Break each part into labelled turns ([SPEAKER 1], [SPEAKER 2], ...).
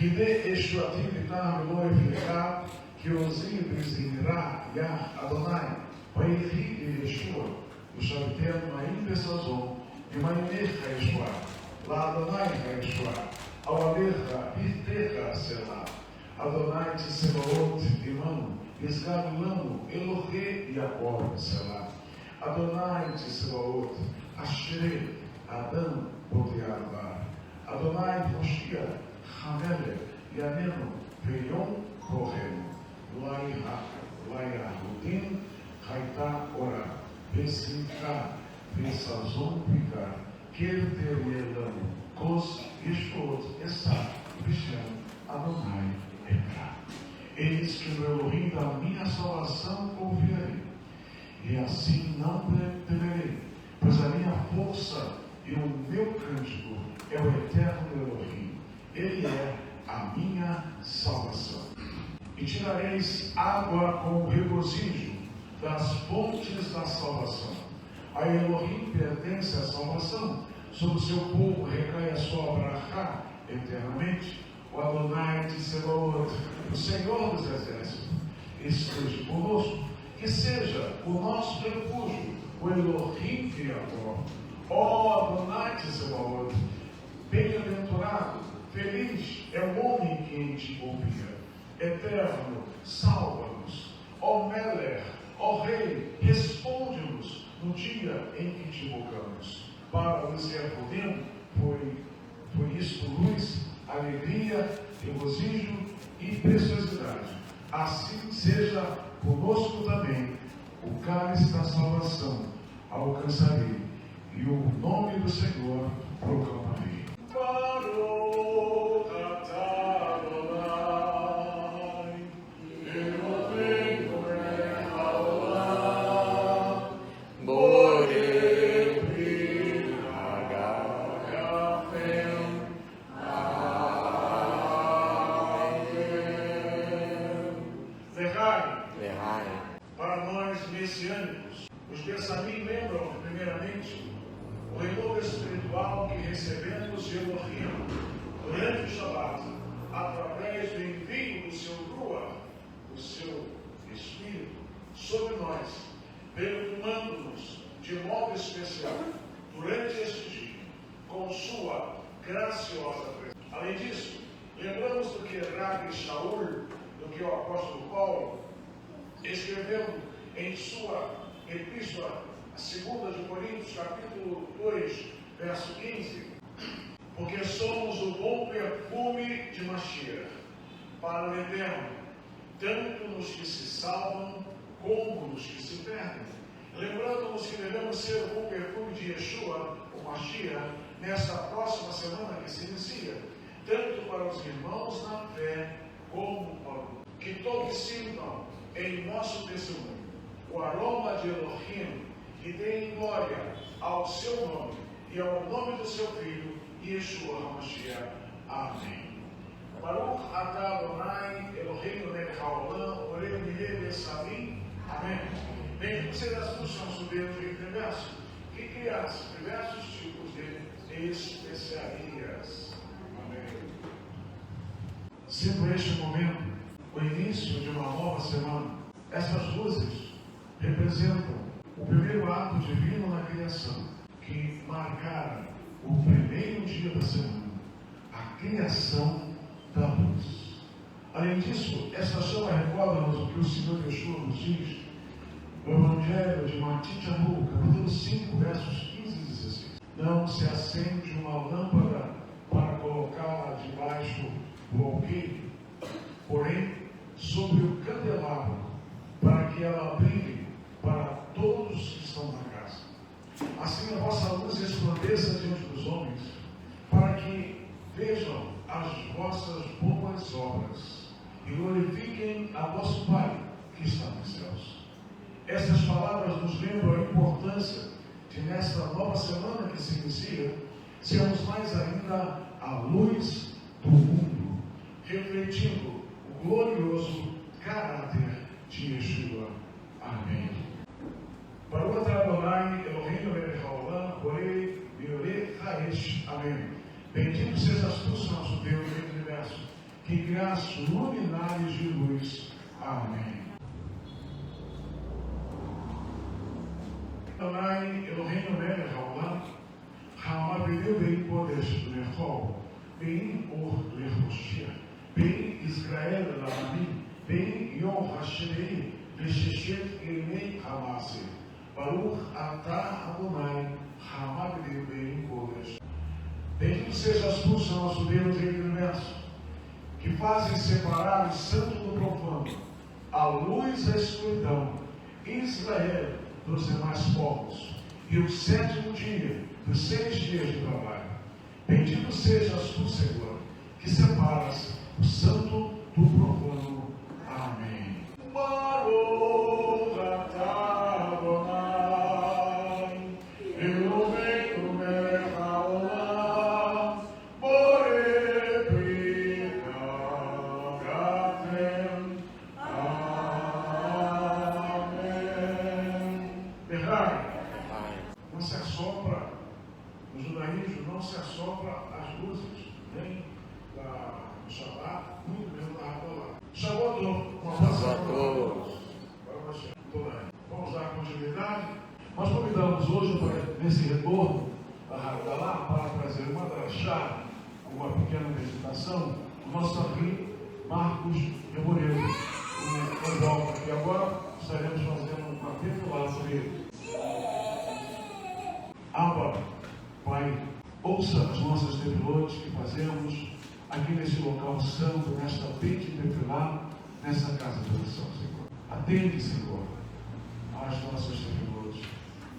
[SPEAKER 1] Hide Eshuatim Vitar Lo Efleká, que Ozi Bezirá Yah Adonai, Vairi Yeshua, o Shabtem Maim Besazon, e Maimecha Yeshua, La Adonai Yeshua, Awalecha Irtecha Selah, Adonai Tsebaot Imanu, Esgadulano, Elohe Yaakov Selah, Adonai Tsebaot, Ashrei, Adam Botearba, Adonai Moshiach, Hamele, Yanenu, Veion Kohen, Laiahudin, Haita Ora, Vesimcha, Vesazon Pika, Kerterielan, Kos, Yeshot, Essa, Vishem, Adonai, Ekra. Eis que no Elohim da minha salvação confiarei, e assim não temerei, pois a minha força e o meu cântico é o eterno Elohim. Ele é a minha salvação. E tirareis água com regozijo das fontes da salvação. A Elohim pertence à salvação, sobre o seu povo recai a sua brachá eternamente. O Adonai de Sebaot, o Senhor dos Exércitos, esteja conosco, que seja o nosso refúgio, o Elohim de Jacó. Ó Adonai de Sebaot, bem-aventurado, feliz é o homem que em ti confia. Eterno, salva-nos. Ó Meler, ó Rei, responde-nos no dia em que te invocamos. Para o Zefudim foi isto luz, alegria, regozijo e preciosidade. Assim seja conosco também. O cálice da salvação alcançarei, e o nome do Senhor proclamarei. Para nós messiânicos, os Bessamim lembram, primeiramente, o renovo espiritual que recebemos de Elohim durante o Shabat, através do envio do seu Ruach, do seu Espírito, sobre nós, perfumando-nos de modo especial durante este dia, com sua graciosa presença. Além disso, lembramos do que Rabi Shaul, do que o apóstolo Paulo escreveu em sua epístola, a 2 de Coríntios, capítulo 2, verso 15, porque somos o bom perfume de Mashiach para o Eterno, tanto nos que se salvam como nos que se perdem. Lembrando-nos que devemos ser o bom perfume de Yeshua, o Mashiach, nesta próxima semana que se inicia, tanto para os irmãos na fé como para o que todos sintam em nosso testemunho o aroma de Elohim, e deem glória ao seu nome e ao nome do seu Filho, Yeshua HaMashiach. Amém. Baruch atah Adonai Eloheinu melech haolam, orei milei bessamim. Amém. Bendito sejas tu, Senhor Deus, entre diversos, que criaste diversos tipos de especiarias. Amém. Sendo este momento o início de uma nova semana, essas luzes representam o primeiro ato divino na criação, que marcara o primeiro dia da semana, a criação da luz. Além disso, essa chama recorda-nos o que o Senhor Yeshua nos diz no Evangelho de Matityahu, capítulo 5, versos 15 e 16. Não se acende uma lâmpada para colocá-la debaixo do alqueire, porém sobre o candelabro, para que ela brilhe para todos que estão na casa. Assim a vossa luz resplandeça diante dos homens, para que vejam as vossas boas obras e glorifiquem a vosso Pai que está nos céus. Estas palavras nos lembram a importância de, nesta nova semana que se inicia, sermos mais ainda a luz do mundo, refletindo o glorioso caráter de Yeshua. Amém. Baruch atah Adonai Eloheinu melech haolam, orei milei haesh. Amém. Bendito sejas tu, nosso Deus, entre o universo, que criasse luminares de luz. Amém. Adonai Eloheinu melech haolam, ha'amavinu bein kodesh lechol, bein or lechoshia, bein Israel lamim, bein yom hashemei, lesheshet yemei hamase. Baruch atah Adonai, ha'amavinu bein kodesh. Bendito sejas tu, Senhor nosso Deus e universo, que fazem separar o santo do profano, a luz da escuridão, Israel dos demais povos, e o sétimo dia dos 6 dias de trabalho. Bendito sejas tu, Senhor, que separas o santo do profano. Amém. Baruch atah Adonai, Eloheinu melech haolam, borei brit hagafen. Amém. Verdade? Não se assopra, no judaísmo não se assopra as luzes, nem no Shabbat, muito menos na Rabolá. Shabbat, uma passagem para você. Vamos dar continuidade. Nós convidamos hoje, nesse retorno da Rabolá, para trazer uma drachá, uma pequena meditação, o nosso amigo Marcos Remoreiro. O volta aqui agora, estaremos fazendo um capítulo sobre Abba, Pai, ouça as nossas tefilot que fazemos aqui nesse local santo, nesta Beit Tefilá, nessa casa de oração, Senhor. Atende, Senhor, às nossas tefilot.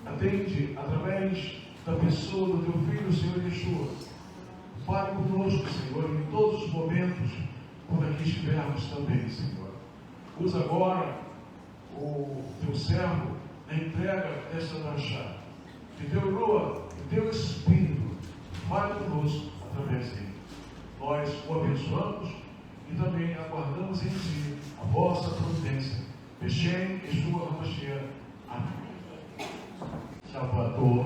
[SPEAKER 1] Atende através da pessoa do Teu Filho, Senhor Yeshua. Fale conosco, Senhor, em todos os momentos, quando aqui estivermos também, Senhor. Usa agora o Teu servo na entrega desta drachá. Que Teu Ruach, que Teu Espírito fale conosco através dele. Nós o abençoamos e também aguardamos em Ti a vossa providência. Beshem Yeshua HaMashiach. Amém.
[SPEAKER 2] Shabbat Tov.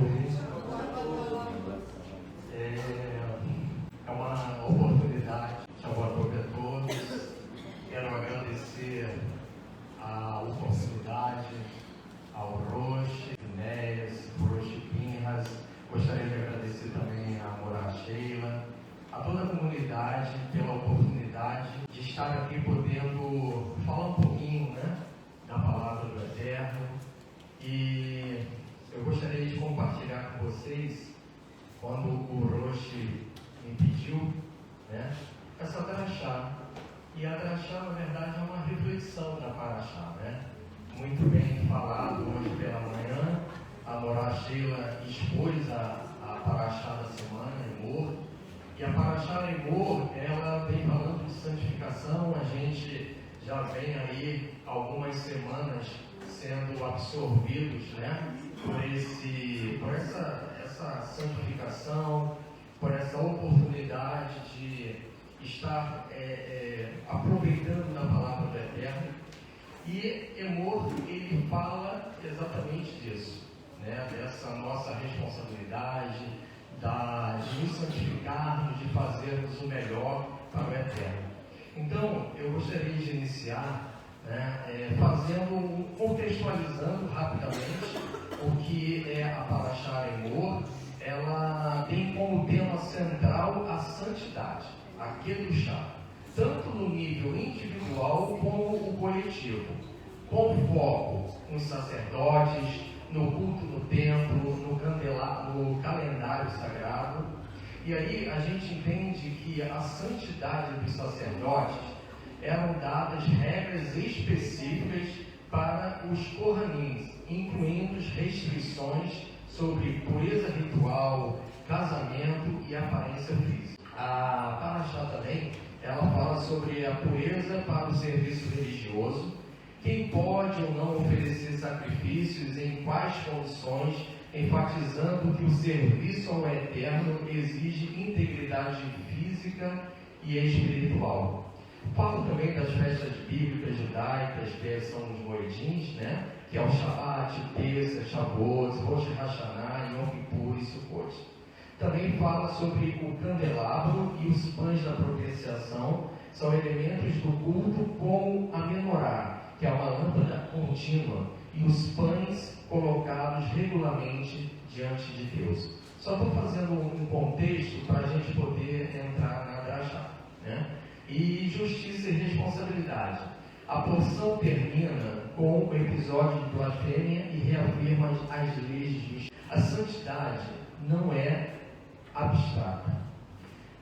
[SPEAKER 2] É uma oportunidade. Shabbat Tov a todos. Quero agradecer a oportunidade ao Roche, Enéas, Roche Pinhas. Gostaria de agradecer também a Morá Sheila, a toda a comunidade pela oportunidade de estar aqui podendo falar um pouquinho, da palavra do Eterno. E eu gostaria de compartilhar com vocês, quando o Roche me pediu, essa drachá. E a drachá, na verdade, é uma reflexão da Parashá, Muito bem falado hoje pela manhã. A Morá Sheila expôs a Parashá da semana, Emor. E a Parashá Emor, ela vem falando de santificação. A gente já vem aí algumas semanas sendo absorvidos, por essa santificação, por essa oportunidade de estar aproveitando da palavra do Eterno. E Emor, ele fala exatamente disso, dessa nossa responsabilidade, de nos santificarmos, de fazermos o melhor para o Eterno. Então, eu gostaria de iniciar contextualizando rapidamente o que é a Parashá Emor. Ela tem como tema central a santidade, a Kedushá, tanto no nível individual como o coletivo, com foco nos sacerdotes, no culto no templo, no calendário sagrado. E aí a gente entende que a santidade dos sacerdotes eram dadas regras específicas para os Kohanins, incluindo restrições sobre pureza ritual, casamento e aparência física. A Parashá também, ela fala sobre a pureza para o serviço religioso, quem pode ou não oferecer sacrifícios, em quais condições, enfatizando que o serviço ao Eterno exige integridade física e espiritual. Falo também das festas bíblicas judaicas, que são os moedins, que é o Shabbat, Pesach, Shavuot, Rosh Hashanah, Yom Kippur e Sukkot. Também fala sobre o candelabro e os pães da propiciação, São elementos do culto como a menorá, que é uma lâmpada contínua, e os pães colocados regularmente diante de Deus. Só estou fazendo um contexto para a gente poder entrar na drachá, né? E justiça e responsabilidade. A porção termina com o episódio de blasfêmia e reafirma as leis de justiça. A santidade não é abstrata.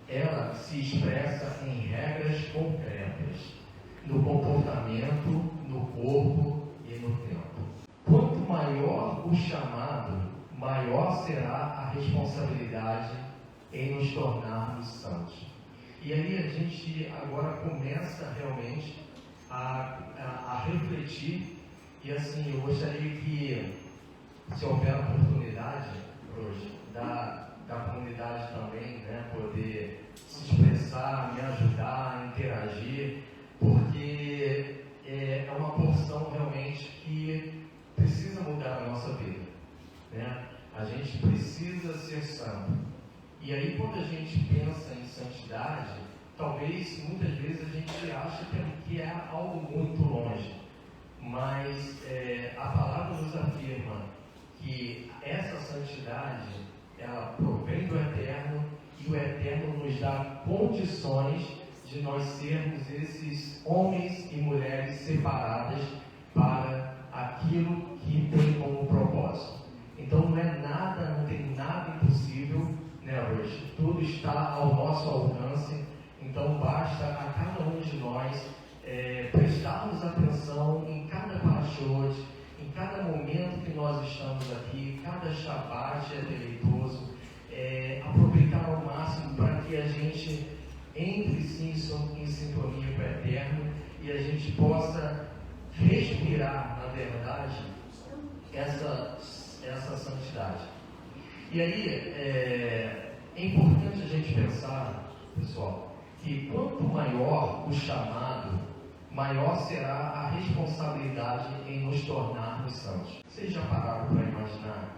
[SPEAKER 2] Ela se expressa em regras concretas, no comportamento, no corpo e no tempo. Quanto maior o chamado, maior será a responsabilidade em nos tornarmos santos. E aí a gente agora começa realmente a refletir, e assim, eu gostaria que, se houver oportunidade hoje, da comunidade também, né, poder se expressar, me ajudar, interagir, porque é uma porção realmente que precisa mudar a nossa vida, né? A gente precisa ser santo. E aí, quando a gente pensa em santidade, talvez muitas vezes a gente acha que é algo muito longe, mas a palavra nos afirma que essa santidade, ela provém do Eterno, e o Eterno nos dá condições de nós sermos esses homens e mulheres separadas para aquilo que tem como propósito. Então não tem nada impossível, né, hoje. Tudo está ao nosso alcance. Então basta a cada um de nós prestarmos atenção em cada parashot, em cada momento que nós estamos aqui, cada Shabbat é deleitoso, aproveitar ao máximo para que a gente entre sim em sintonia com o Eterno e a gente possa respirar, na verdade, essa santidade. E aí é importante a gente pensar, pessoal, que quanto maior o chamado, maior será a responsabilidade em nos tornarmos santos. Vocês já pararam para imaginar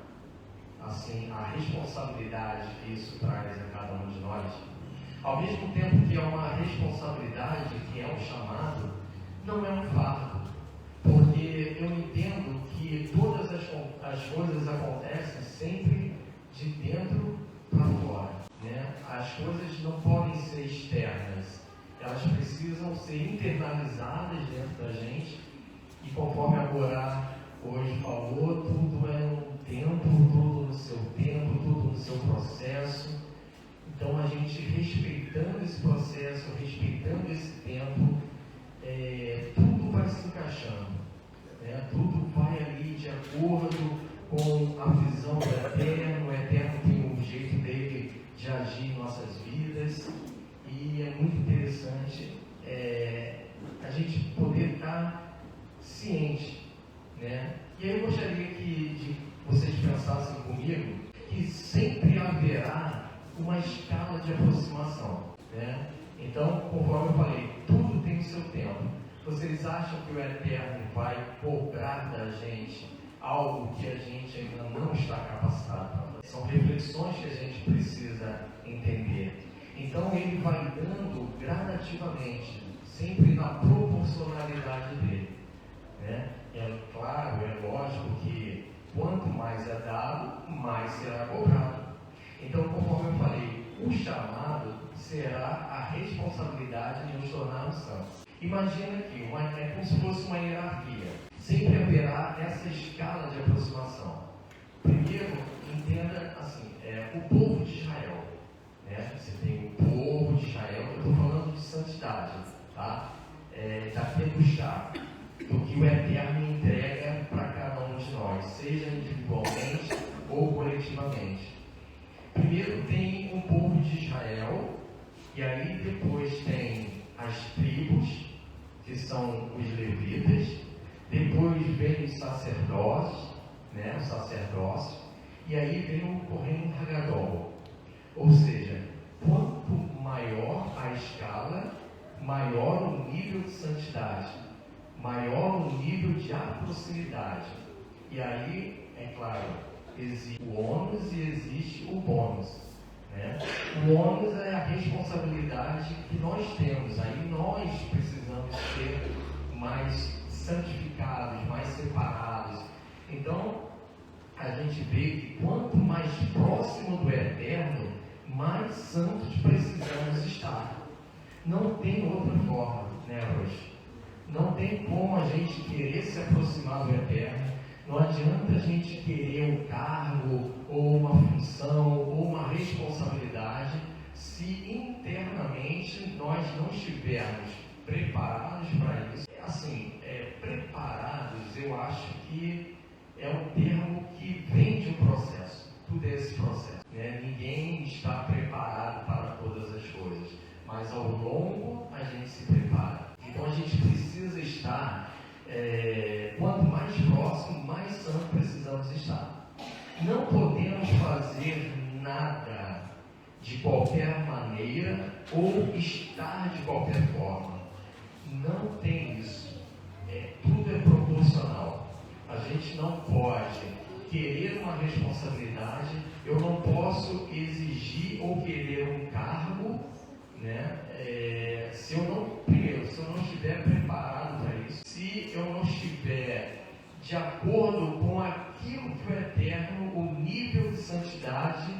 [SPEAKER 2] assim a responsabilidade que isso traz a cada um de nós? Ao mesmo tempo que é uma responsabilidade, que é um chamado, não é um fardo, porque eu entendo que todas as coisas acontecem sempre de dentro para fora, né? As coisas não podem ser externas, elas precisam ser internalizadas dentro da gente, e conforme a Gorá hoje falou, tudo é um tempo, tudo no seu tempo, tudo no seu processo. Então a gente respeitando esse processo, respeitando esse tempo, tudo vai se encaixando, né? Tudo vai ali de acordo com a visão do Eterno. O Eterno tem um jeito dele de agir em nossas vidas, e é muito interessante a gente poder estar ciente, né? E aí eu gostaria que vocês pensassem comigo que sempre haverá uma escala de aproximação, né? Então, conforme eu falei, tudo tem o seu tempo. Vocês acham que o Eterno vai cobrar da gente algo que a gente ainda não está capacitado para fazer? São reflexões que a gente precisa entender. Então, ele vai dando gradativamente, sempre na proporcionalidade dele, né? É claro, é lógico que quanto mais é dado, mais será cobrado. Então, conforme eu falei, o chamado será a responsabilidade de nos tornarmos santos. Imagina que é como se fosse uma hierarquia. Sempre haverá essa escala de aproximação. Primeiro, entenda assim, o povo de Israel, né? Você tem o povo de Israel, eu estou falando de santidade, tá? Da Kedushá, do que o Eterno entrega para cada um de nós, seja individualmente ou coletivamente. Primeiro tem o povo de Israel, e aí depois tem as tribos, que são os levitas, depois vem os sacerdotes, né, o sacerdócio, e aí vem o Kohen Hagadol. Ou seja, quanto maior a escala, maior o nível de santidade, maior o nível de proximidade. E aí, é claro, existe o ônus e existe o bônus, né? O o ônus é a responsabilidade que nós temos. Aí nós precisamos ser mais santificados, mais separados. Então, a gente vê que quanto mais próximo do Eterno, mais santos precisamos estar. Não tem outra forma, né, hoje? Não tem como a gente querer se aproximar do Eterno. Não adianta a gente querer um cargo, ou uma função, ou uma responsabilidade, se internamente nós não estivermos preparados para isso. Assim, preparados, eu acho que é um termo que vem de um processo. Tudo é esse processo, né? Ninguém está preparado para todas as coisas, mas ao longo a gente se prepara. Então a gente precisa estar, quanto mais próximo, mais santo precisamos estar. Não podemos fazer nada de qualquer maneira ou estar de qualquer forma. Não tem isso. Tudo é proporcional. A gente não pode querer uma responsabilidade, eu não posso exigir ou querer um cargo, né? Se eu não estiver preparado para isso, se eu não estiver de acordo com aquilo que o Eterno, o nível de santidade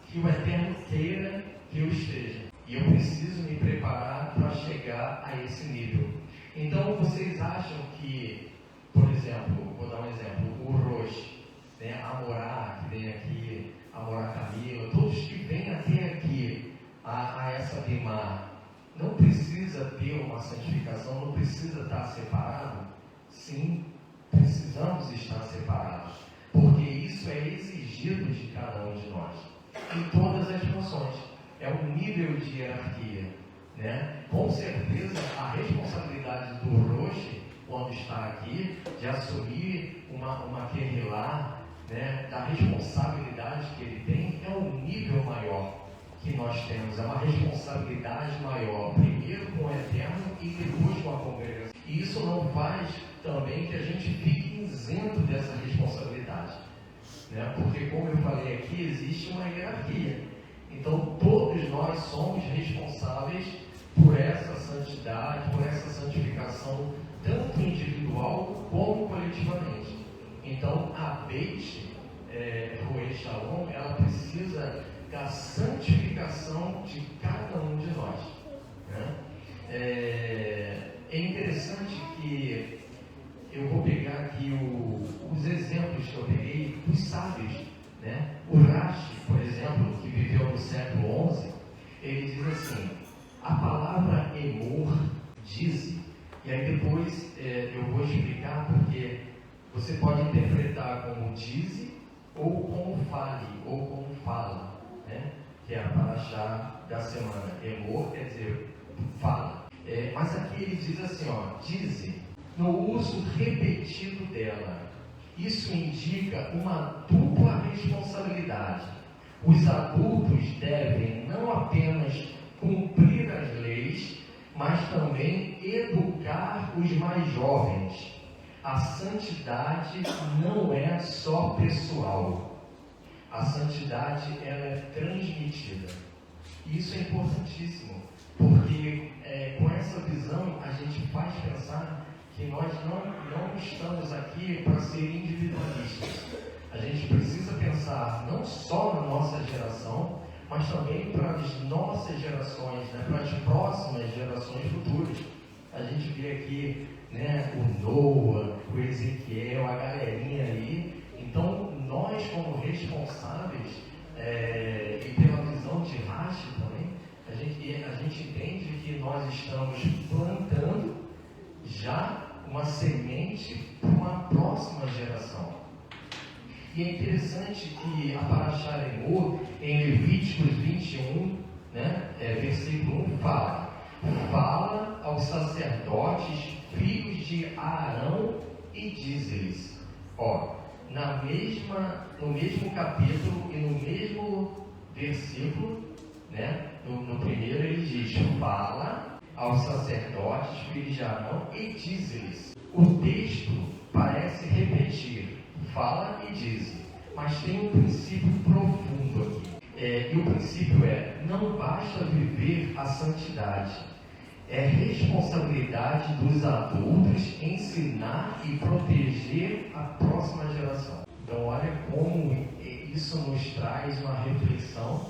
[SPEAKER 2] que o Eterno queira que eu esteja. E eu preciso me preparar para chegar a esse nível. Então, vocês acham que, por exemplo, vou dar um exemplo, o Roche, né, a Morá, que vem aqui, a Morá Camila, todos que vêm até aqui, a essa Bimar, não precisa ter uma santificação, não precisa estar separado? Sim, precisamos estar separados, porque isso é exigido de cada um de nós, em todas as funções. É um nível de hierarquia, né? Com certeza, a responsabilidade do Roche, quando está aqui, de assumir uma querrilá, né, da responsabilidade que ele tem, é um nível maior que nós temos, é uma responsabilidade maior, primeiro com o Eterno e depois com a congregação. E isso não faz também que a gente fique isento dessa responsabilidade, né? Porque, como eu falei aqui, existe uma hierarquia. Então, todos nós somos responsáveis por essa santidade, por essa santificação, tanto individual como coletivamente. Então, a Beit Roei Shalom, ela precisa da santificação de cada um de nós, né? É interessante que eu vou pegar aqui os exemplos que eu peguei dos sábios, né? O Rashi, por exemplo, que viveu no século XI, ele diz assim: a palavra emor, dize, e aí depois eu vou explicar porque você pode interpretar como dize, ou como fale, ou como fala, né? Que é a paraxá da semana. Emor quer dizer fala. Mas aqui ele diz assim, ó, dize, no uso repetido dela. Isso indica uma dupla responsabilidade. Os adultos devem não apenas cumprir as leis, mas também educar os mais jovens. A santidade não é só pessoal. A santidade, ela é transmitida. E isso é importantíssimo, porque com essa visão a gente faz pensar que nós não estamos aqui para ser individualistas. A gente precisa pensar não só na nossa geração, mas também para as nossas gerações, né, para as próximas gerações futuras. A gente vê aqui, né, o Noah, o Ezequiel, a galerinha aí. Então, nós como responsáveis, e pela visão de Rashi também, a gente entende que nós estamos plantando já uma semente para uma próxima geração. E é interessante que a Paraxá Emor, em Levíticos 21, né, versículo 1, fala aos sacerdotes, filhos de Arão, e diz-lhes, no mesmo capítulo e no mesmo versículo, né, no primeiro ele diz, fala aos sacerdotes, filhos de Arão, e diz-lhes. O texto parece repetir, fala e diz, mas tem um princípio profundo aqui. E o princípio não basta viver a santidade, é responsabilidade dos adultos ensinar e proteger a próxima geração. Então olha como isso nos traz uma reflexão,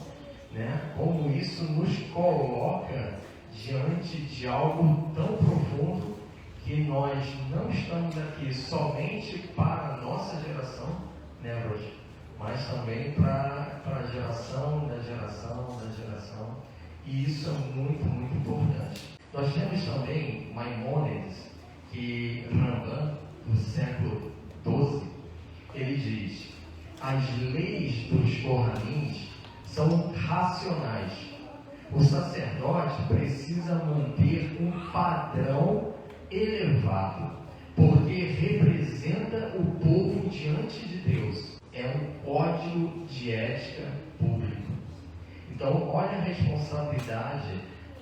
[SPEAKER 2] né? Como isso nos coloca diante de algo tão profundo, que nós não estamos aqui somente para a nossa geração, né, Roger? Mas também para a geração da geração, e isso é muito, muito importante. Nós temos também Maimônides, que Rambam, do século XII, ele diz: as leis dos Corramins são racionais. O sacerdote precisa manter um padrão elevado, porque representa o povo diante de Deus. É um código de ética público. Então, olha a responsabilidade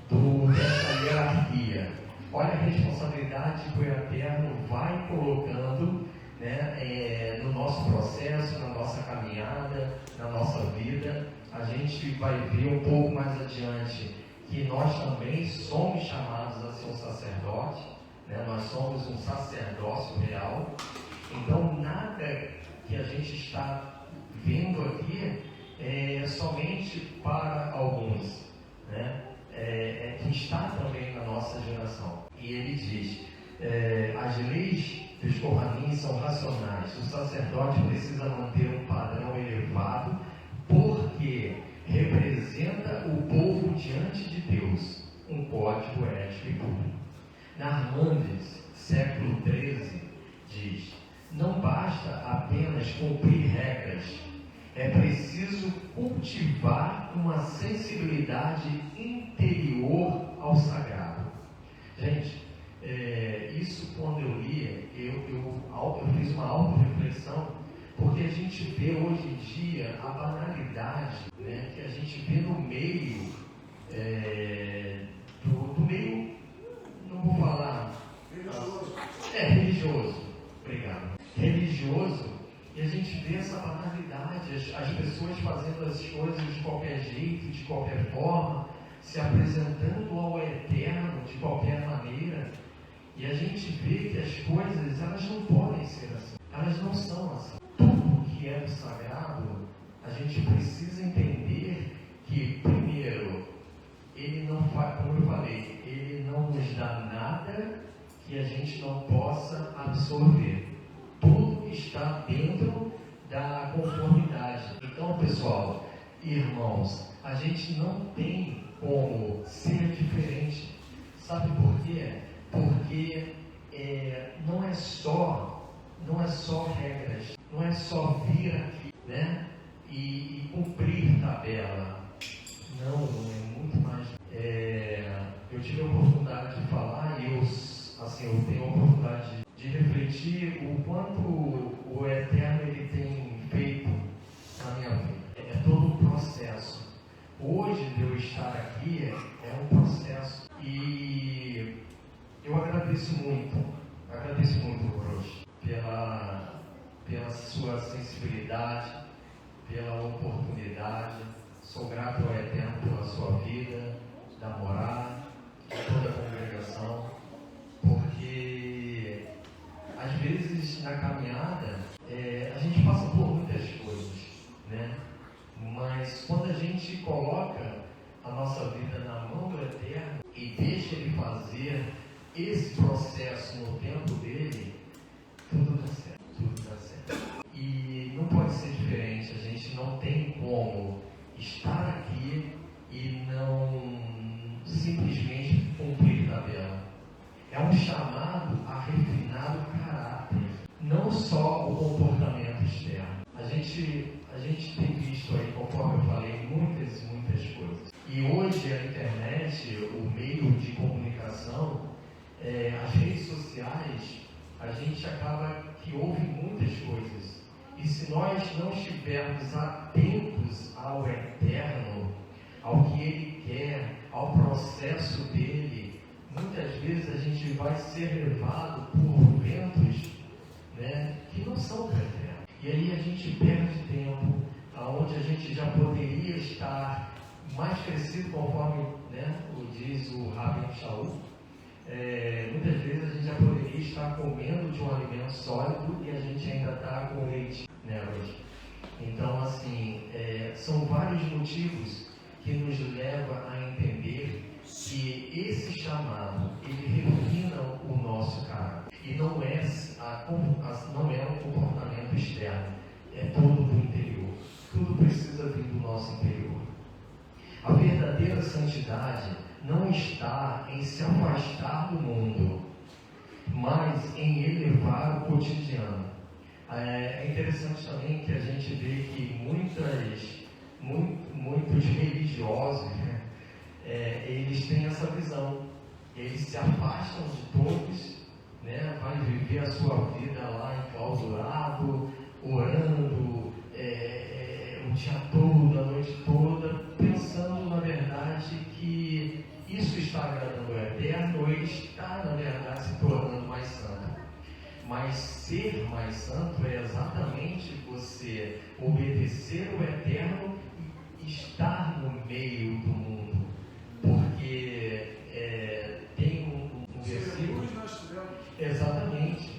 [SPEAKER 2] dessa hierarquia. Olha a responsabilidade que o Eterno vai colocando, né, no nosso processo, na nossa caminhada, na nossa vida. A gente vai ver um pouco mais adiante que nós também somos chamados a ser um sacerdote, né? Nós somos um sacerdócio real. Então, nada que a gente está vendo aqui é somente para alguns, né? Que está também na nossa geração. E ele diz: as leis dos Corramins são racionais. O sacerdote precisa manter um padrão elevado, porque representa o povo diante de Deus, um código ético e público. Narmandes, século XIII, diz: não basta apenas cumprir regras, é preciso cultivar uma sensibilidade interior ao sagrado. Gente, isso quando eu li, eu fiz uma auto-reflexão, porque a gente vê hoje em dia a banalidade, né, que a gente vê no meio, do meio, não vou falar, religioso, obrigado, religioso, e a gente vê essa banalidade, as pessoas fazendo as coisas de qualquer jeito, de qualquer forma, se apresentando ao Eterno de qualquer maneira, e a gente vê que as coisas, elas não podem ser assim, elas não são assim. Tudo que é do sagrado, a gente precisa entender que, primeiro, ele não faz, como eu falei, ele não nos dá nada que a gente não possa absorver. Tudo está dentro da conformidade. Então, pessoal, irmãos, a gente não tem como ser diferente. Sabe por quê? Porque não é só regras, não é só vir aqui, né, e cumprir tabela. Não, é muito mais. Eu tive a oportunidade de falar e eu tenho a oportunidade de refletir o quanto o Eterno ele tem feito na minha vida. É todo um processo. Hoje de eu estar aqui é um processo. E eu agradeço muito, Roche, pela sua sensibilidade, pela oportunidade. Sou grato ao Eterno pela sua vida, da Morada, de toda a congregação, porque às vezes na caminhada a gente passa por muitas coisas, né? Mas quando a gente coloca a nossa vida na mão do Eterno e deixa Ele fazer esse processo no tempo dele, tudo dá certo. E não pode ser diferente. A gente não tem como estar aqui e não simplesmente cumprir tabela. É um chamado a refinar o caráter, não só o comportamento externo. A gente tem visto aí, conforme eu falei, muitas coisas. E hoje a internet, o meio de comunicação, as redes sociais, a gente acaba que ouve muitas coisas. E se nós não estivermos atentos ao Eterno, ao que Ele quer, ao processo dele, muitas vezes a gente vai ser levado por ventos, né, que não são do Eterno. E aí a gente perde tempo, aonde a gente já poderia estar estar mais crescido, conforme, né, diz o Rabino Shaul. Muitas vezes a gente já poderia estar comendo de um alimento sólido e a gente ainda está com leite, né, hoje. Então, assim, são vários motivos que nos levam a entender que esse chamado, ele refina o nosso caráter. E não é um comportamento externo, é todo do interior. Tudo precisa vir do nosso interior. A verdadeira santidade não está em se afastar do mundo, mas em elevar o cotidiano. É interessante também que a gente vê que muitos religiosos, né, eles têm essa visão. Eles se afastam de todos, né, vai viver a sua vida lá enclausurado, orando o dia todo, a noite toda, pensando na verdade que isso está agradando o Eterno, ou ele está na verdade se tornando mais santo. Mas ser mais santo é exatamente você obedecer o Eterno e estar no meio do mundo. Porque tem um versículo. Exatamente.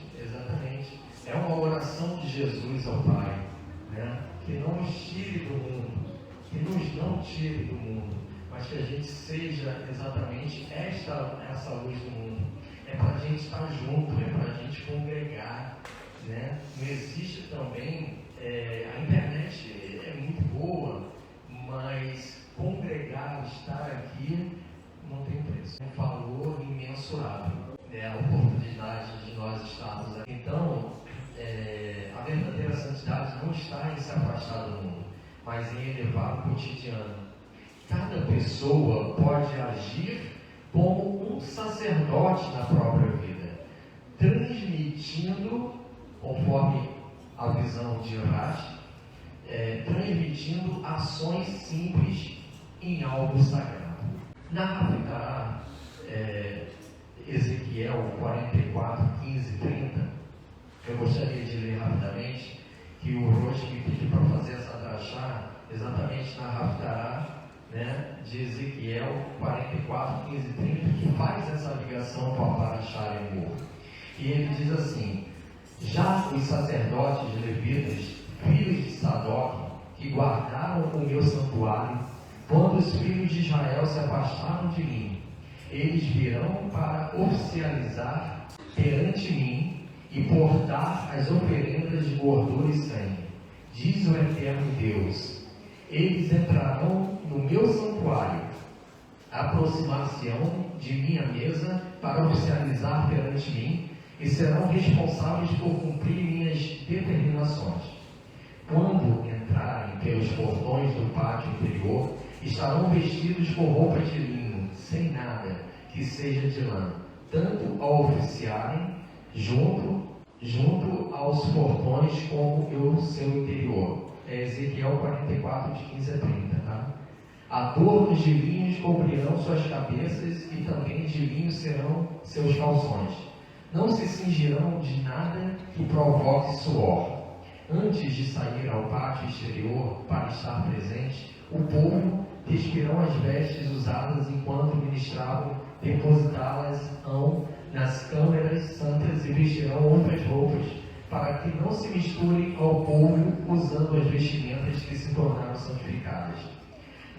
[SPEAKER 2] É uma oração de Jesus ao Pai, né? Que não nos tire do mundo, que nos não tire do mundo, mas que a gente seja exatamente essa luz do mundo. É para a gente estar junto, é para a gente congregar, né? Não existe também, a internet é muito boa, mas congregar, estar aqui, não tem preço. Um valor imensurável, né? A oportunidade de nós estarmos aqui. Então, a verdadeira santidade não está em se afastar do mundo, mas em elevar o cotidiano. Cada pessoa pode agir como um sacerdote na própria vida, transmitindo, conforme a visão de Rashi, transmitindo ações simples em algo sagrado. Na Haftarah, Ezequiel 44, 15 e 30, eu gostaria de ler rapidamente, que o Rosh me pediu para fazer essa drachá exatamente na Haftarah, né, de Ezequiel 44, 15 e 30, que faz essa ligação com a Parashá Emor. E ele diz assim: já os sacerdotes levitas, filhos de Sadoc, que guardaram o meu santuário, quando os filhos de Israel se afastaram de mim, eles virão para oficializar perante mim e portar as oferendas de gordura e sangue. Diz o Eterno Deus: eles entrarão no meu santuário, aproximar-se-ão de minha mesa para oficializar perante mim e serão responsáveis por cumprir minhas determinações. Quando entrarem pelos portões do pátio interior, estarão vestidos com roupas de linho, sem nada que seja de lã, tanto ao oficiarem junto aos portões como o seu interior. Ezequiel 44, de 15 a 30, tá? Adornos de linhos cobrirão suas cabeças e também de linho serão seus calções. Não se cingirão de nada que provoque suor. Antes de sair ao pátio exterior para estar presente, o povo despirão as vestes usadas enquanto ministravam, depositá-las-ão nas câmeras santas e vestirão outras roupas, para que não se misturem ao povo usando as vestimentas que se tornaram santificadas.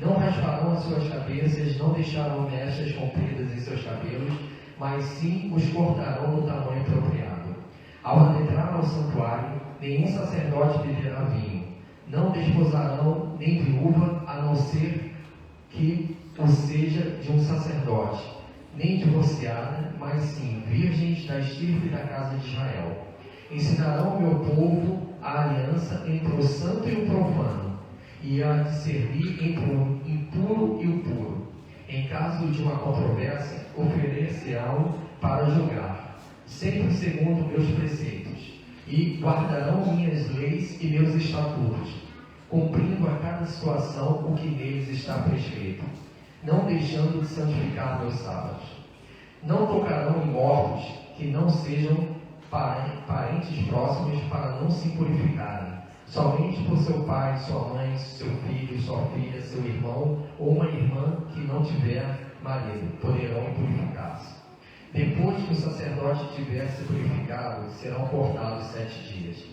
[SPEAKER 2] Não rasparão as suas cabeças, não deixarão mechas compridas em seus cabelos, mas sim os cortarão no tamanho apropriado. Ao adentrar ao santuário, nenhum sacerdote beberá vinho. Não desposarão nem viúva, a não ser que o seja de um sacerdote, nem divorciada, mas sim virgens da estirpe da casa de Israel. Ensinarão ao meu povo a aliança entre o santo e o profano, e a discernir entre o impuro e o puro. Em caso de uma controvérsia, oferecer-ão para julgar, sempre segundo meus preceitos, e guardarão minhas leis e meus estatutos, cumprindo a cada situação o que neles está prescrito, não deixando de santificar meus sábados. Não tocarão em mortos que não sejam parentes próximos para não se purificarem. Somente por seu pai, sua mãe, seu filho, sua filha, seu irmão ou uma irmã que não tiver marido poderão purificar-se. Depois que o sacerdote tiver se purificado, serão cortados 7 dias.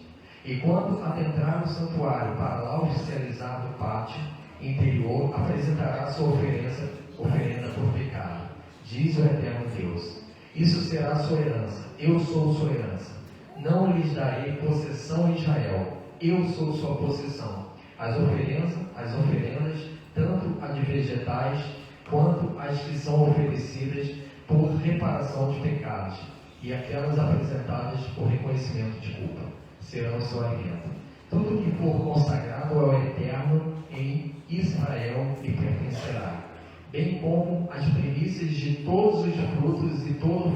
[SPEAKER 2] E quando adentrar o santuário para lá oficializar no pátio interior, apresentará sua oferenda por pecado. Diz o Eterno Deus: isso será sua herança, eu sou sua herança. Não lhes darei possessão em Israel, eu sou sua possessão. As oferendas, tanto as de vegetais, quanto as que são oferecidas por reparação de pecados, e aquelas apresentadas por reconhecimento de culpa, serão seu alimento. Tudo que for consagrado ao Eterno em Israel lhe pertencerá, bem como as primícias de todos os frutos e toda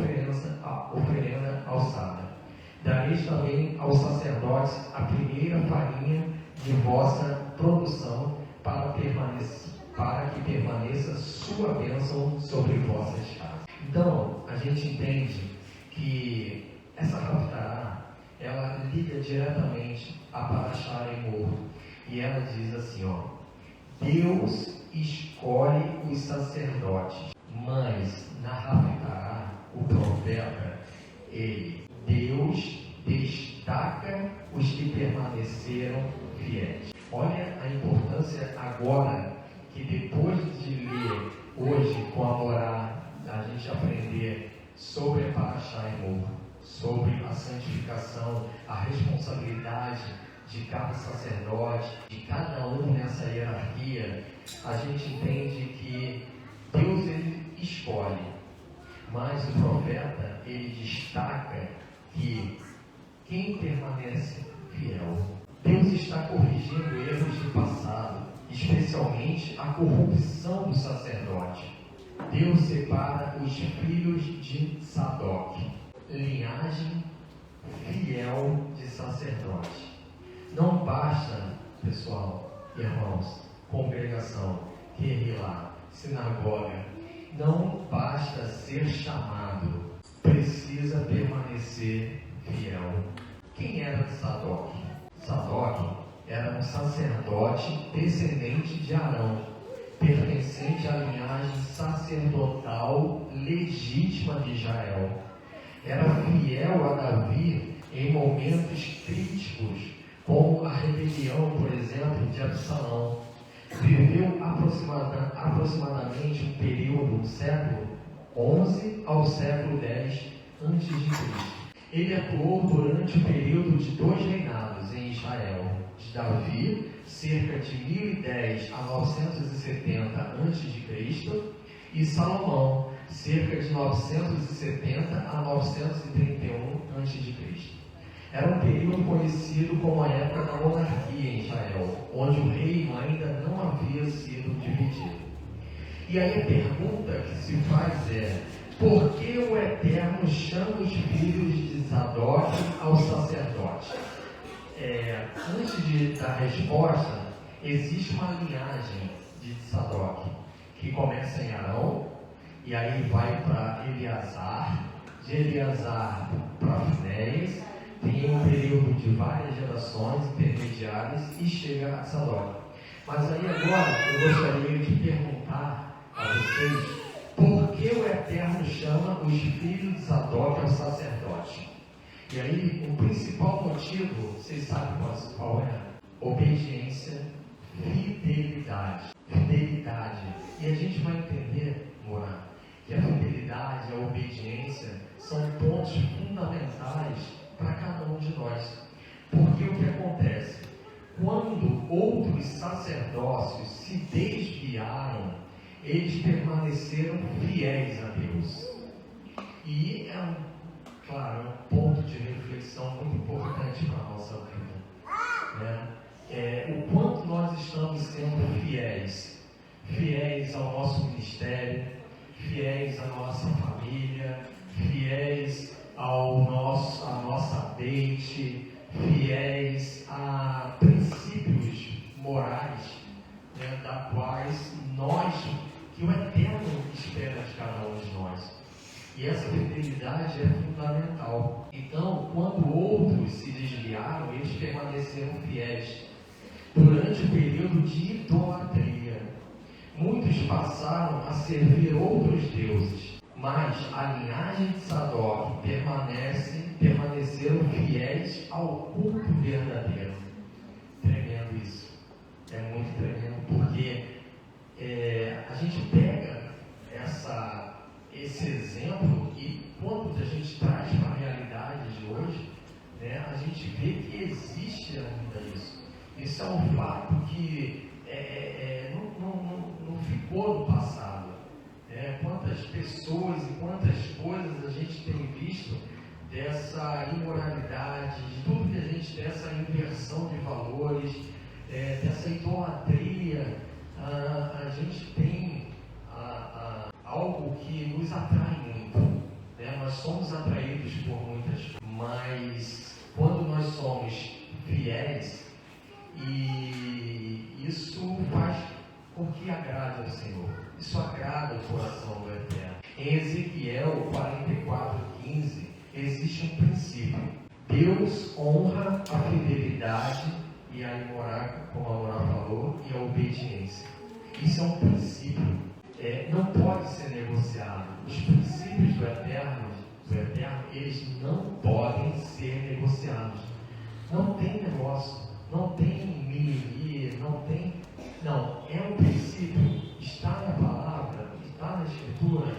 [SPEAKER 2] oferenda alçada. Dareis também aos sacerdotes a primeira farinha de vossa produção, para que permaneça sua bênção sobre vossas casas. Então, a gente entende que essa Haftarah, ela liga diretamente a Parashá Emor, e ela diz assim, Deus escolhe os sacerdotes, mas na Haftarah, o profeta, Deus destaca os que permaneceram fiéis. Olha a importância agora, que depois de ler hoje com a Morá, a gente aprender sobre a Parashá Emor, sobre a santificação, a responsabilidade de cada sacerdote, de cada um nessa hierarquia. A gente entende que Deus, ele escolhe, mas o profeta, ele destaca que quem permanece fiel. Deus está corrigindo erros do passado, especialmente a corrupção do sacerdote. Deus separa os filhos de Sadoc, linhagem fiel de sacerdote. Não basta, pessoal, irmãos, congregação, Querrilá, sinagoga, não basta ser chamado, precisa permanecer fiel. Quem era Sadoc? Sadoc era um sacerdote descendente de Arão, pertencente à linhagem sacerdotal legítima de Israel. Era fiel a Davi em momentos críticos, como a rebelião, por exemplo, de Absalão. Viveu aproximadamente um período do século XI ao século X a.C. Ele atuou durante o período de 2 reinados em Israel, de Davi, cerca de 1010 a 970 a.C., e Salomão, cerca de 970 a 931 a.C. Era um período conhecido como a época da monarquia em Israel, onde o reino ainda não havia sido dividido. E aí a pergunta que se faz é: por que o Eterno chama os filhos de Sadoc ao sacerdote? Antes de dar a resposta, existe uma linhagem de Sadoc, que começa em Arão, e aí vai para Eleazar, de Eleazar para Finéias, tem um período de várias gerações intermediárias e chega a Sadoc. Mas aí agora eu gostaria de perguntar a vocês: por que o Eterno chama os filhos de Sadoc ao sacerdote? E aí, o principal motivo, vocês sabem qual é? Obediência, fidelidade. Fidelidade. E a gente vai entender, Morá, que a fidelidade e a obediência são pontos fundamentais para cada um de nós. Porque o que acontece? Quando outros sacerdócios se desviaram, eles permaneceram fiéis a Deus. E claro, um ponto de reflexão muito importante para a nossa vida, o quanto nós estamos sendo fiéis ao nosso ministério, fiéis à nossa família, fiéis à nossa date, fiéis a princípios morais, da quais que o Eterno espera de cada um de nós. E essa fidelidade é fundamental. Então, quando outros se desviaram, eles permaneceram fiéis durante o período de idolatria. Muitos passaram a servir outros deuses, mas a linhagem de Sadoc permaneceram fiéis ao culto verdadeiro. Tremendo isso. É muito tremendo, porque a gente pega esse exemplo e quando a gente traz para a realidade de hoje, né, a gente vê que existe ainda isso. Isso é um fato que não ficou no passado. Quantas pessoas e quantas coisas a gente tem visto dessa imoralidade, de tudo que a gente, dessa inversão de valores, dessa idolatria. A gente tem algo que nos atrai muito, né? Nós somos atraídos por muitas, mas quando nós somos fiéis, e isso faz com que agrade ao Senhor, isso agrada o coração do Eterno. Em Ezequiel 44:15 existe um princípio: Deus honra a fidelidade e a imorar, como a Morá falou, e a obediência. Isso é um princípio, não pode ser negociado. Os princípios do Eterno, eles não podem ser negociados. Não tem negócio, não tem mimimi, não, é um princípio, está na palavra, está na Escritura,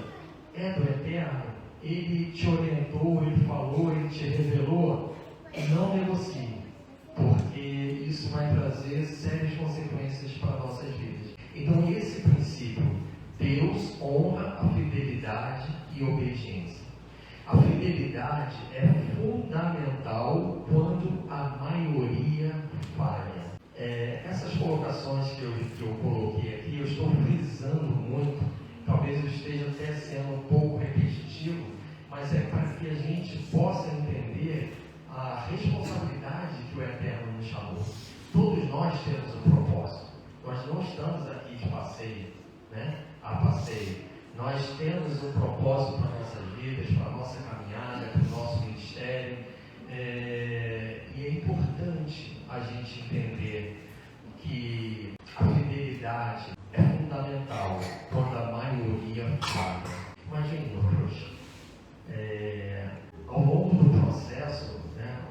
[SPEAKER 2] é do Eterno, Ele te orientou, Ele falou, Ele te revelou, não negocie, porque isso vai trazer sérias consequências para nossas vidas. Então, esse princípio, Deus honra a fidelidade e obediência. A fidelidade é fundamental quando a maioria falha. Essas colocações que eu coloquei aqui, eu estou frisando muito, talvez eu esteja até sendo um pouco repetitivo, mas é para que a gente possa entender a responsabilidade que o Eterno nos chamou. Todos nós temos um propósito. Nós não estamos aqui de passeio, a passeio. Nós temos um propósito para nossas vidas, para a nossa caminhada, para o nosso ministério. E é importante a gente entender que a fidelidade é fundamental quando a maioria falha. Imagine hoje, ao longo do processo,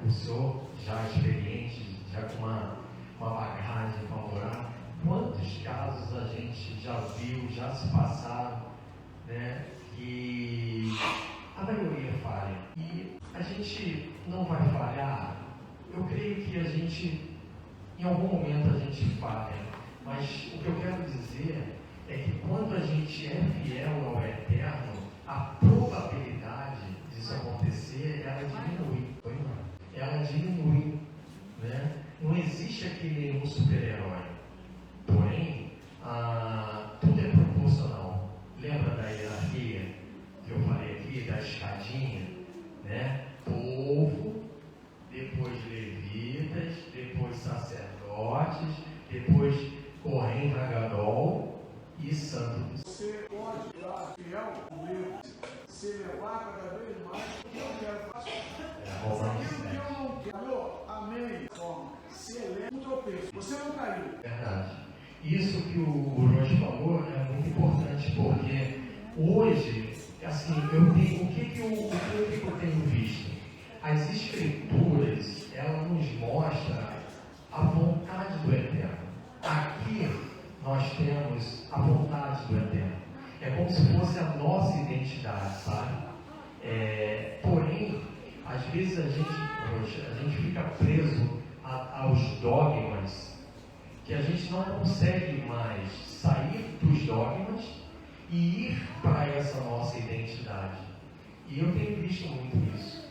[SPEAKER 2] o senhor já experiente, já com uma bagagem para morar, quantos casos a gente já viu, já se passaram, que a maioria falha. E a gente não vai falhar. Eu creio que a gente, em algum momento a gente falha, mas o que eu quero dizer é que quando a gente é fiel ao Eterno, a probabilidade disso acontecer, ela diminui. Ela diminui, Não existe aqui nenhum super-herói. Porém, tudo é proporcional. Lembra da hierarquia que eu falei aqui, da escadinha? Povo, depois levitas, depois sacerdotes, depois Cohen Hagadol e santos.
[SPEAKER 1] Você pode estar fiel com Deus, se levar cada vez mais, porque eu quero fazer.
[SPEAKER 2] Romanos
[SPEAKER 1] Aquilo que eu não quero, amém. Se eleva um tropeço, você não caiu.
[SPEAKER 2] Verdade. Isso que o Roger falou é muito importante, porque hoje, assim, o que eu tenho visto? As Escrituras, ela nos mostra a vontade do Eterno. Aqui nós temos a vontade do Eterno. É como se fosse a nossa identidade, sabe? Porém, às vezes a gente fica preso aos dogmas, que a gente não consegue mais sair dos dogmas e ir para essa nossa identidade. E eu tenho visto muito isso,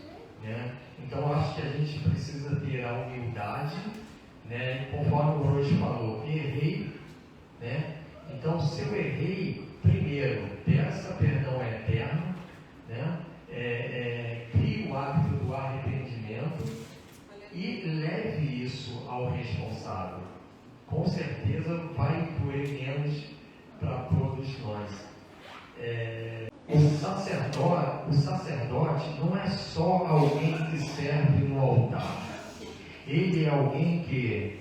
[SPEAKER 2] Então eu acho que a gente precisa ter a humildade, Conforme o Roger falou, errei, Então, se eu errei, primeiro, peça perdão ao Eterno, crie o hábito do arrependimento e leve isso ao responsável. Com certeza vai doer menos para todos nós. O sacerdote não é só alguém que serve no altar. Ele é alguém que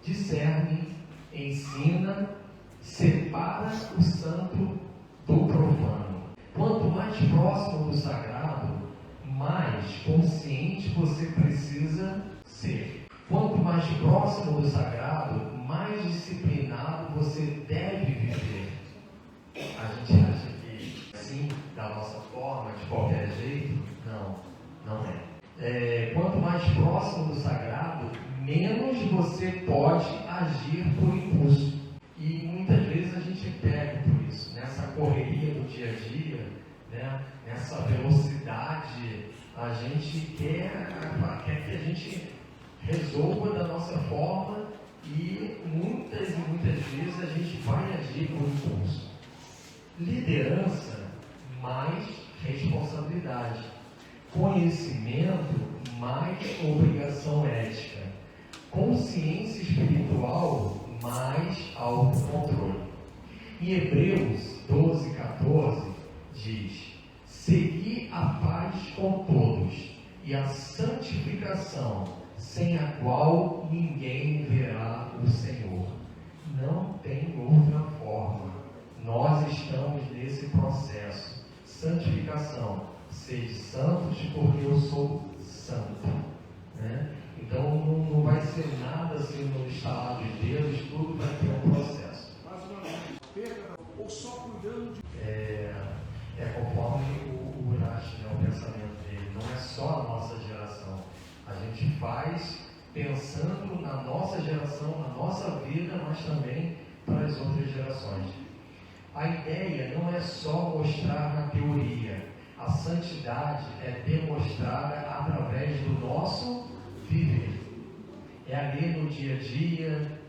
[SPEAKER 2] discerne, ensina, separa o santo do profano. Quanto mais próximo do sagrado, mais consciente você precisa ser. Quanto mais próximo do sagrado, mais disciplinado você deve viver. A gente acha que assim, da nossa forma, de qualquer jeito? Não é. Quanto mais próximo do sagrado, menos você pode agir por impulso. E muitas vezes a gente pega por isso, nessa correria do dia a dia, né? Nessa velocidade, a gente quer que a gente resolva da nossa forma e muitas vezes a gente vai agir por impulso. Liderança mais responsabilidade. Conhecimento mais obrigação ética. Consciência espiritual mais autocontrole. Em Hebreus 12:14 diz: segui a paz com todos e a santificação, sem a qual ninguém verá o Senhor. Não tem outra forma. Nós estamos nesse processo. Santificação. Sede santos, porque eu sou santo. Né? Então não vai ser nada assim no estalar de Deus, tudo vai ter um processo.
[SPEAKER 3] Ou só cuidando de.
[SPEAKER 2] Conforme o Urash, né, o pensamento dele, não é só a nossa geração. A gente faz pensando na nossa geração, na nossa vida, mas também para as outras gerações. A ideia não é só mostrar na teoria. A santidade é demonstrada através do nosso viver. É ali no dia a dia,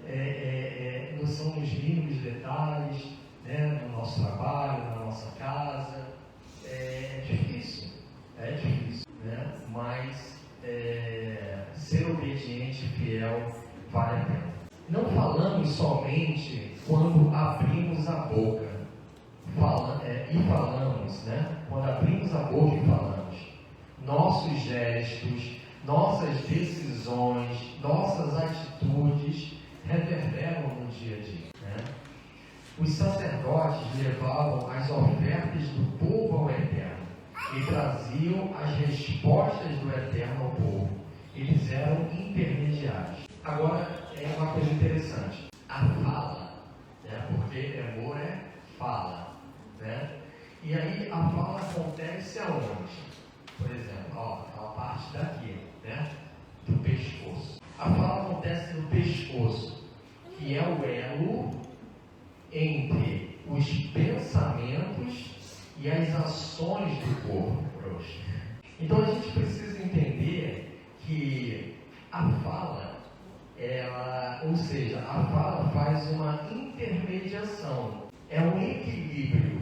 [SPEAKER 2] são nos mínimos detalhes, né, no nosso trabalho, na nossa casa. É difícil, né? Mas ser obediente e fiel vale a pena. Não falamos somente quando abrimos a boca. Falamos, né? Quando abrimos a boca e falamos, nossos gestos, nossas decisões, nossas atitudes reverberam no dia a dia, né? Os sacerdotes levavam as ofertas do povo ao Eterno e traziam as respostas do Eterno ao povo. Eles eram intermediários. Agora, é uma coisa interessante, a fala, né? Porque amor é fala, né? E aí a fala acontece aonde? Por exemplo, a parte daqui, né? Do pescoço. A fala acontece no pescoço, que é o elo entre os pensamentos e as ações do corpo. Então a gente precisa entender que a fala, a fala faz uma intermediação, é um equilíbrio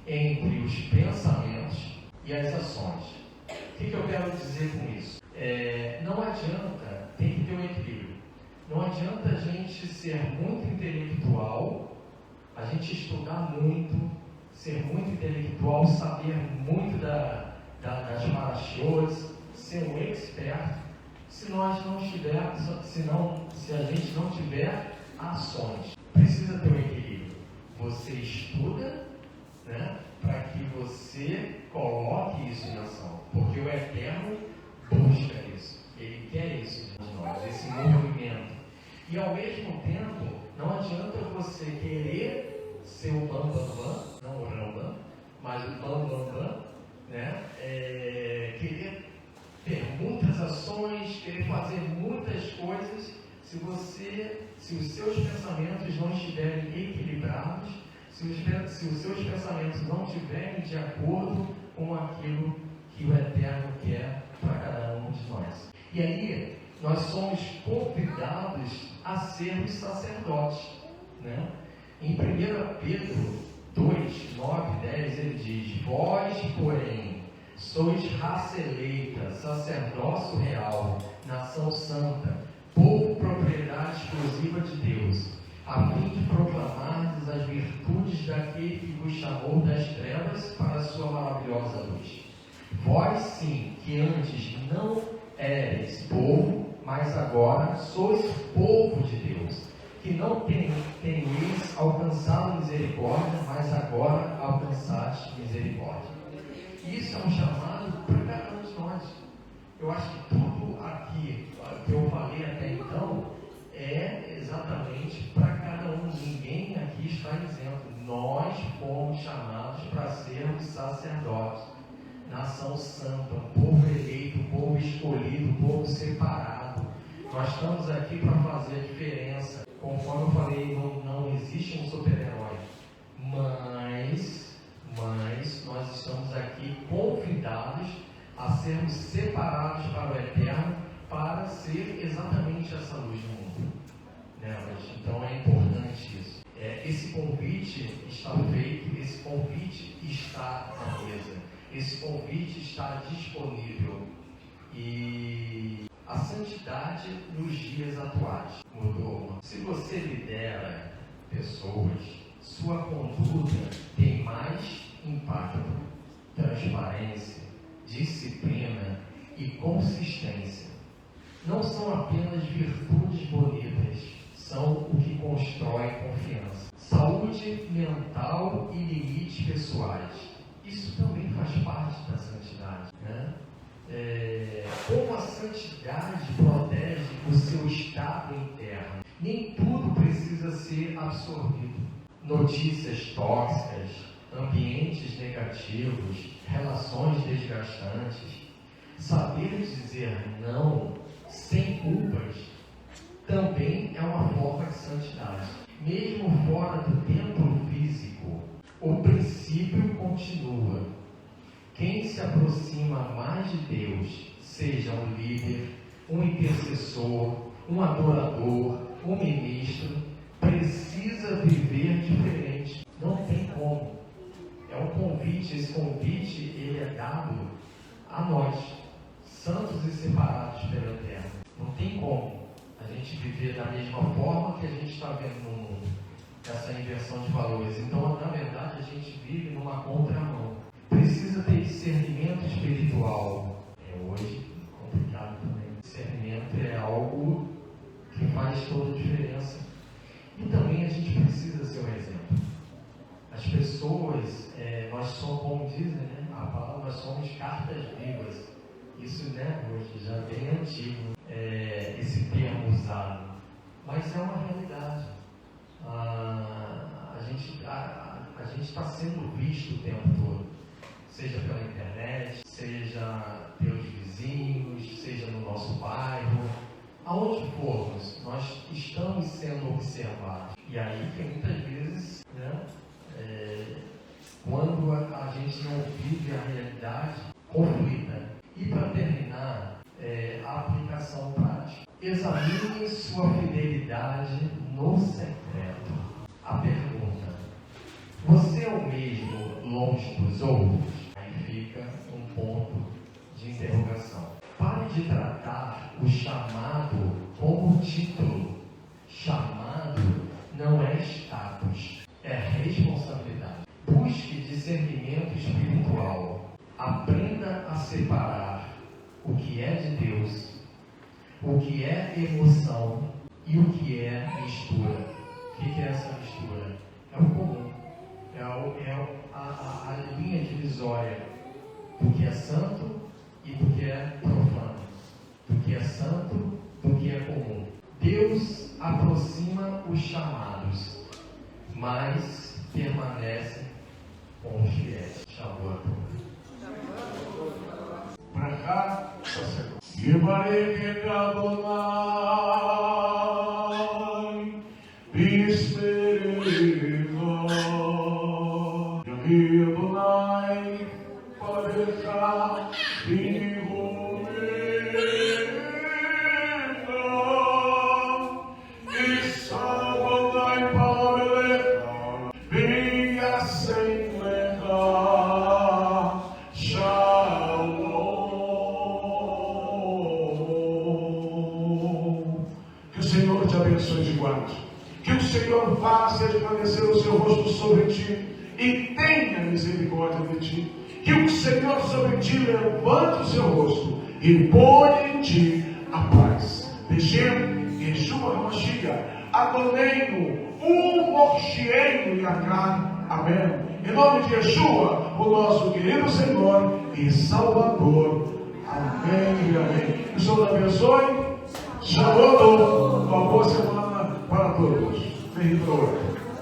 [SPEAKER 2] entre os pensamentos e as ações. O que eu quero dizer com isso? Não adianta, tem que ter um equilíbrio. Não adianta a gente ser muito intelectual, a gente estudar muito, ser muito intelectual, saber muito das parashiotes, ser um expert, se a gente não tiver ações. Precisa ter um equilíbrio. Você estuda, né, para que você coloque isso em ação, porque o Eterno busca isso, Ele quer isso de nós, esse movimento. E ao mesmo tempo, não adianta você querer ser o bambambam, não o rambam, mas o bambambam, né? Querer ter muitas ações, querer fazer muitas coisas, se os seus pensamentos não estiverem equilibrados, se os seus pensamentos não estiverem de acordo com aquilo que o Eterno quer para cada um de nós. E aí, nós somos convidados a sermos sacerdotes, né? Em 1 Pedro 2, 9, 10, ele diz: vós, porém, sois raça eleita, sacerdócio real, nação santa, povo propriedade exclusiva de Deus, a fim de proclamardes as virtudes da daquele que vos chamou das trevas para a sua maravilhosa luz. Vós sim, que antes não éreis povo, mas agora sois povo de Deus, que não teneis alcançado misericórdia, mas agora alcançaste misericórdia. Isso é um chamado para cada um de nós. Eu acho que tudo aqui que eu falei até então é exatamente para cada um. Ninguém aqui está isento. Nós fomos chamados para sermos sacerdotes, nação santa, um povo eleito, um povo escolhido, um povo separado. Nós estamos aqui para fazer a diferença. Conforme eu falei, não existe um super-herói, mas nós estamos aqui convidados a sermos separados para o eterno, para ser exatamente essa luz no mundo. Então é importante isso. Esse convite está feito, esse convite está na mesa, esse convite está disponível. E a santidade nos dias atuais mudou. Se você lidera pessoas, sua conduta tem mais impacto, transparência, disciplina e consistência. Não são apenas virtudes bonitas, são o que constrói confiança. Saúde mental e limites pessoais. Isso também faz parte da santidade, né? Como a santidade protege o seu estado interno. Nem tudo precisa ser absorvido. Notícias tóxicas, ambientes negativos, relações desgastantes. Saber dizer não sem culpas também é uma forma de santidade. Mesmo fora do templo físico, o princípio continua. Quem se aproxima mais de Deus, seja um líder, um intercessor, um adorador, um ministro, precisa viver diferente. Não tem como. É um convite, esse convite ele é dado a nós, santos e separados pelo Eterno. Não tem como a gente viver da mesma forma que a gente está vendo no mundo, essa inversão de valores. Então, na verdade, a gente vive numa contramão. Precisa ter discernimento espiritual. Hoje complicado também. Discernimento é algo que faz toda a diferença. E também a gente precisa ser um exemplo. As pessoas, nós somos, como dizem, né? A palavra, nós somos cartas vivas. Isso, né, hoje já é bem antigo, esse termo usado. Mas é uma realidade. A gente está sendo visto o tempo todo. Seja pela internet, seja pelos vizinhos, seja no nosso bairro, aonde formos, nós estamos sendo observados. E aí que muitas vezes, né, quando a gente não vive a realidade, conflita. E para terminar, a aplicação prática. Examine sua fidelidade no secreto. A pergunta: você é o mesmo longe dos outros? Aí fica um ponto de interrogação. Pare de tratar o chamado como título. Chamado não é status, é responsabilidade. Busque discernimento espiritual. Aprenda a separar o que é de Deus, o que é emoção e o que é mistura. O que é essa mistura? É o comum. É a linha divisória do que é santo e do que é profano, do que é santo, do que é comum. Deus aproxima os chamados, mas permanece com os fiéis. Chamou a todos.
[SPEAKER 1] Para cá, sacerdote. Yivarech Adonai, Bismereva, Yahi Adonai, Parecha, Bihomeka, Isao Adonai Parecha, Biyasemecha, Que o Senhor te abençoe de guarde. Que o Senhor faça de maneira resplandecer o seu rosto sobre ti e tenha misericórdia de ti. Que o Senhor sobre ti levante o seu rosto e ponha em ti a paz. Beshem, Yeshua HaMashiach, Adoneinu, Morcheinu Yakar. Amém. Em nome de Yeshua, o nosso querido Senhor e Salvador. Amém e amém. Que o Senhor abençoe. Shalom. Uma boa semana para todos. Bem-vindo.